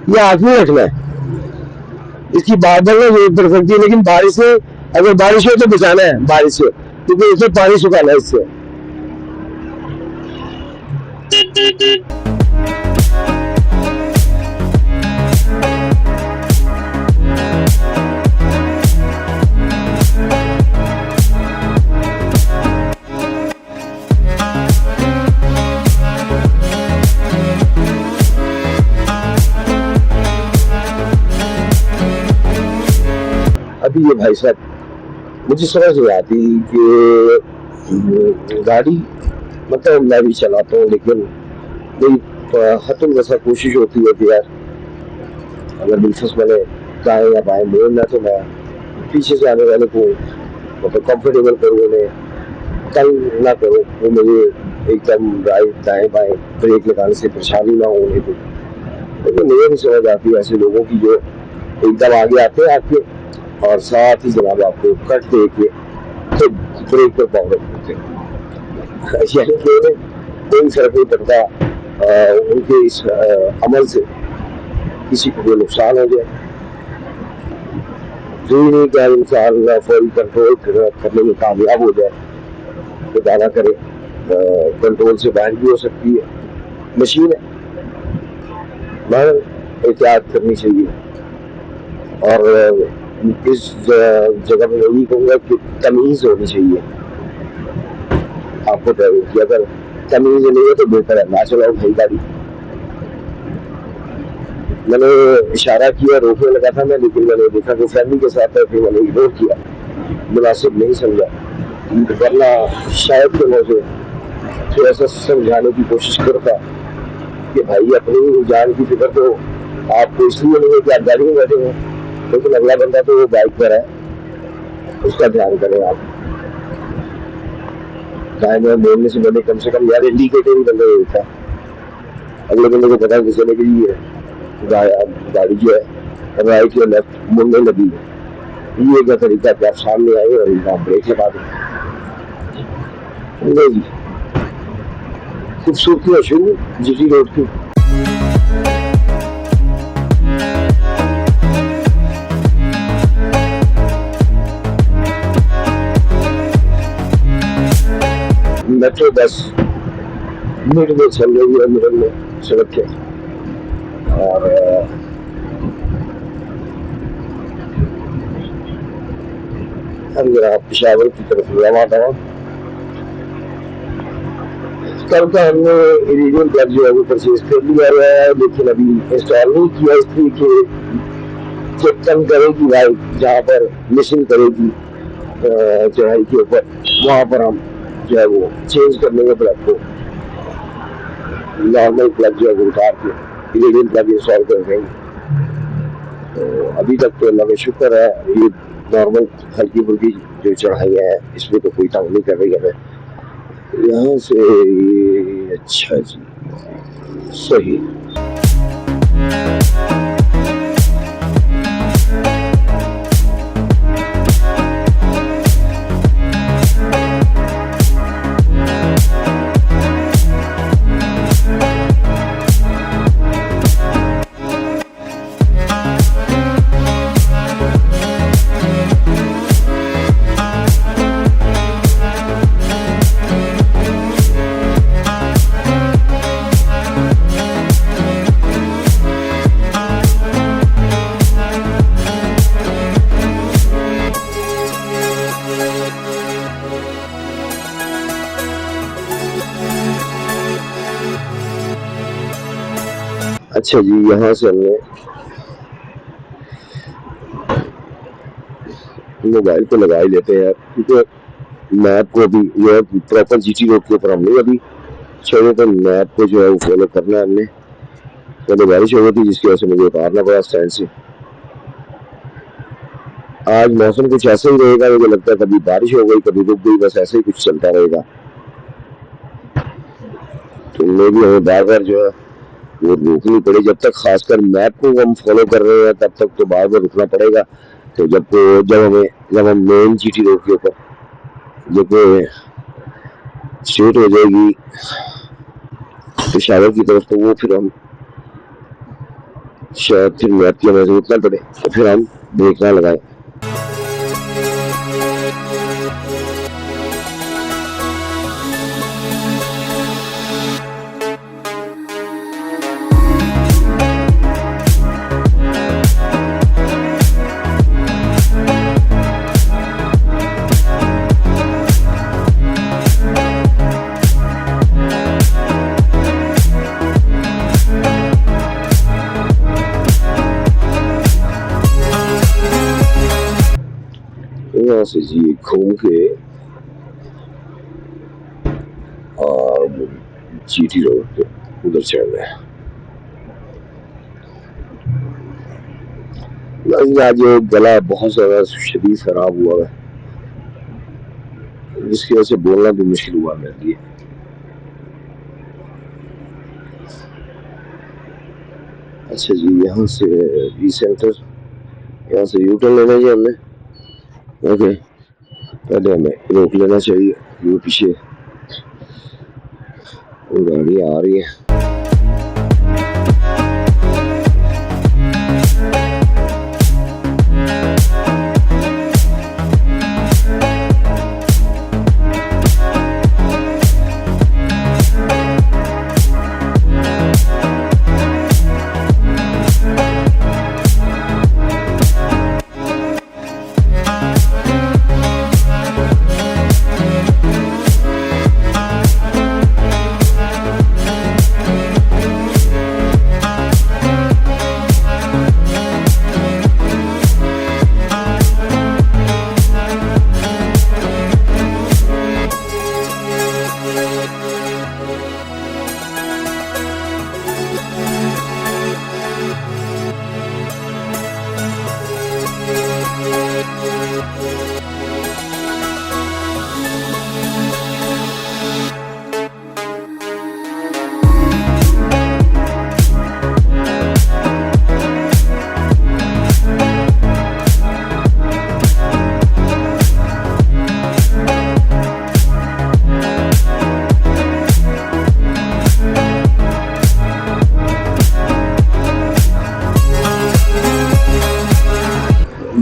ये हाथ में रखना है, इसकी बार बार ना जरूरत पड़ सकती है, लेकिन बारिश से, अगर बारिश हो तो बचाना है बारिश से, क्योंकि इसमें पानी सुखाना है इससे। अभी ये भाई साहब, मुझे समझ नहीं आती कि गाड़ी, मतलब मैं भी चलाता हूँ, लेकिन मेरी हतुल वैसा कोशिश होती है कि यार अगर बिल्कुल मैंने दाएं या बाएं मोड़ना, तो मैं पीछे से आने वाले को मतलब कंफर्टेबल करूँ, उन्हें तंग ना करूँ, वो मुझे एकदम राइट दाएं बाएं ब्रेक लगाने से परेशानी ना हो उन्हें को। लेकिन मुझे नहीं समझ आती ऐसे लोगों की जो एकदम आगे आते हैं आपके, और साथ ही जनाब आपको कट दे के तो ब्रेक पर पाँव रख देते हैं। यानी कि उन्हें कोई फर्क नहीं पड़ता उनके इस अमल से किसी को कोई नुकसान हो जाए। जो ही नहीं क्या इंसान फौरी कंट्रोल करने में कामयाब हो जाए, तो दाना करे कंट्रोल से बाहर भी हो सकती है, मशीन है, मगर एहतियात करनी चाहिए। और इस जगह में यही कहूँगा कि तमीज होनी चाहिए आपको ड्राइविंग की। अगर तमीज नहीं है तो बेहतर है ना चलाओ भाई गाड़ी। मैंने इशारा किया, रोकने लगा था मैं, लेकिन मैंने देखा कि फैमिली के साथ है, फिर मैंने इग्नोर किया, मुनासिब नहीं समझा, वरना शायद कि मुझे थोड़ा सा समझाने की कोशिश करता कि भाई अपनी जान की फिक्र तो आपको इसलिए नहीं है कि आप गाड़ी में बैठे हो, लेकिन अगला बंदा तो वो बाइक पर है, उसका ध्यान करें आप। दाएं बाएं मोड़ने से पहले कम से कम यार इंडिकेटर ही बंदा देता, अगले बंदे को पता किसी ने कि ये गाड़ी जो है राइट या लेफ्ट मुड़ने लगी है, ये क्या तरीका कि आप सामने आए और आप ब्रेक लगा दें। नहीं जी, खूबसूरती है शुरू जीटी रोड की। मेट्रो बस मिड में चल रही है, मिडल में सड़क के, और हम जरा पिशावर की तरफ रवाना हुआ। कल का हमने इरीडियम प्लग जो है वो परचेज कर लिया है, लेकिन अभी इंस्टॉल नहीं किया, इसलिए कि चेक करेगी लाइट जहाँ पर मिशन करेगी चढ़ाई के ऊपर, वहाँ पर हम जो है वो चेंज कर लेंगे प्लग को, नॉर्मल प्लग जो है वो उतार के इरीडियम प्लग इंस्टॉल कर देंगे। तो अभी तक तो अल्लाह का शुक्र है, ये नॉर्मल हल्की फुल्की जो चढ़ाई है इसमें तो कोई तंग नहीं कर रही है यहाँ से। अच्छा जी, सही। अच्छा जी, यहाँ से हमने मोबाइल को लगा ही लेते हैं, क्योंकि मैप को अभी जो है प्रॉपर जीटी रोड के ऊपर हमने अभी छोड़े, तो मैप को जो है वो फॉलो करना है हमने। पहले बारिश हो गई थी जिसकी वजह से मुझे उतारना पड़ा स्टैंड से। आज मौसम कुछ ऐसा ही रहेगा, मुझे लगता है कभी बारिश हो गई कभी रुक गई, बस ऐसे ही कुछ चलता रहेगा। तो मैं भी हमें बार बार जो है वो रोकनी पड़े, जब तक खासकर मैप को हम फॉलो कर रहे हैं तब तक तो बार बार रुकना पड़ेगा। तो जब हम मेन जीटी रोड के ऊपर जब स्ट्रेट हो जाएगी पेशावर की तरफ, तो वो फिर हम शायद फिर मैथ की हमें जरूरत ना पड़े, तो फिर हम ब्रेक ना लगाएं। यहाँ से जी घूम के और जीटी रोड पे उधर चल रहे हैं। आज गला बहुत ज्यादा शदीद खराब हुआ है, जिसकी वजह से बोलना भी मुश्किल हुआ मेरे लिए। अच्छा जी, यहाँ से ई सेंटर, यहाँ से यू टर्न लेना चाहिए हमने। ओके, पहले हमें रोक लेना चाहिए, वो पीछे वो गाड़ी आ रही है।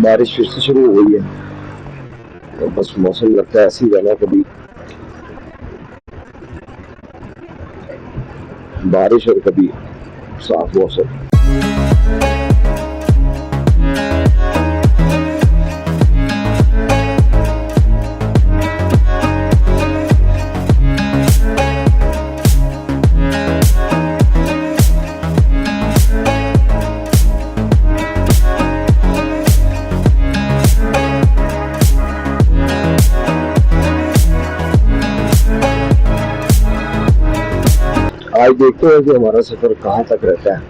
बारिश फिर से शुरू हो गई है, तो बस मौसम लगता है ऐसे ही रहना, कभी बारिश और कभी साफ मौसम। आज देखते हैं कि हमारा सफर कहाँ तक रहता है।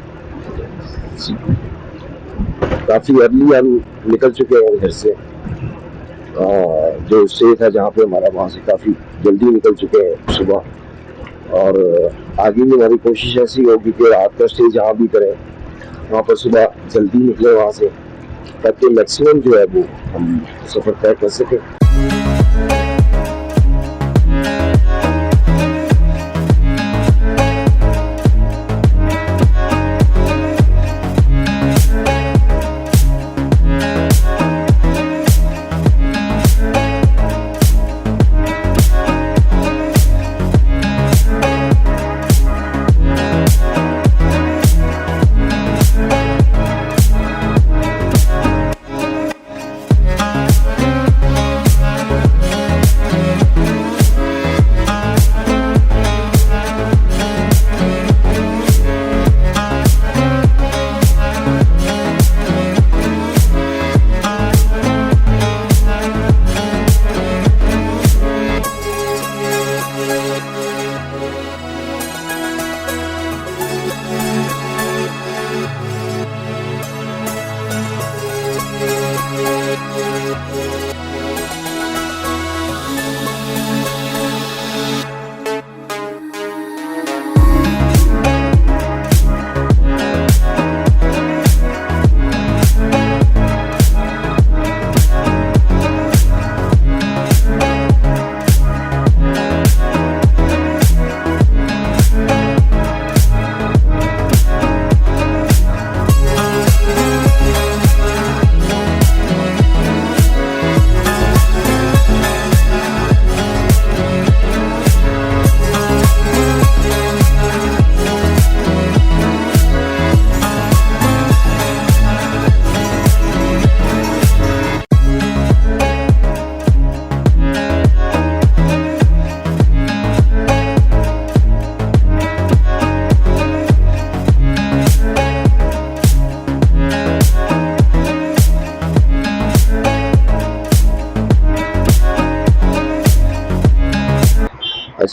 काफी अर्ली हम निकल चुके हैं घर से, जो स्टे था जहाँ पे हमारा, वहाँ से काफी जल्दी निकल चुके हैं सुबह। और आगे भी हमारी कोशिश ऐसी होगी कि रात का स्टे जहाँ भी करें वहाँ पर सुबह जल्दी निकले वहाँ से, ताकि मैक्सिमम जो है वो हम सफर तय कर सकें।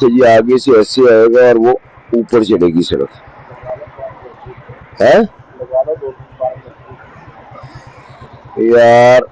से ये आगे से ऐसे आएगा और वो ऊपर चलेगी सड़क है यार।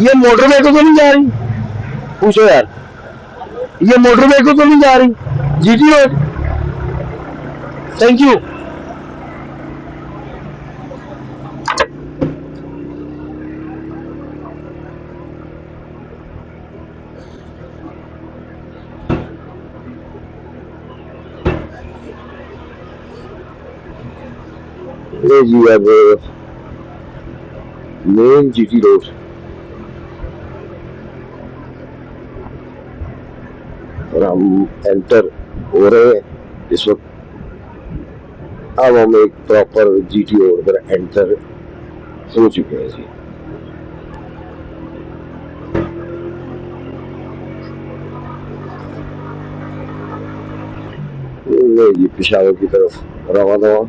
ये मोटर वे को तो नहीं जा रही, पूछो यार, ये मोटर वे को तो नहीं जा रही जीटी रोड। Thank you. ये जी अब मेन जीटी रोड और हम एंटर हो रहे हैं इस वक्त। अब हम एक प्रॉपर जीटी रोड पर एंटर हो चुके हैं जी। ये जी पेशावर की तरफ रवाना हुआ।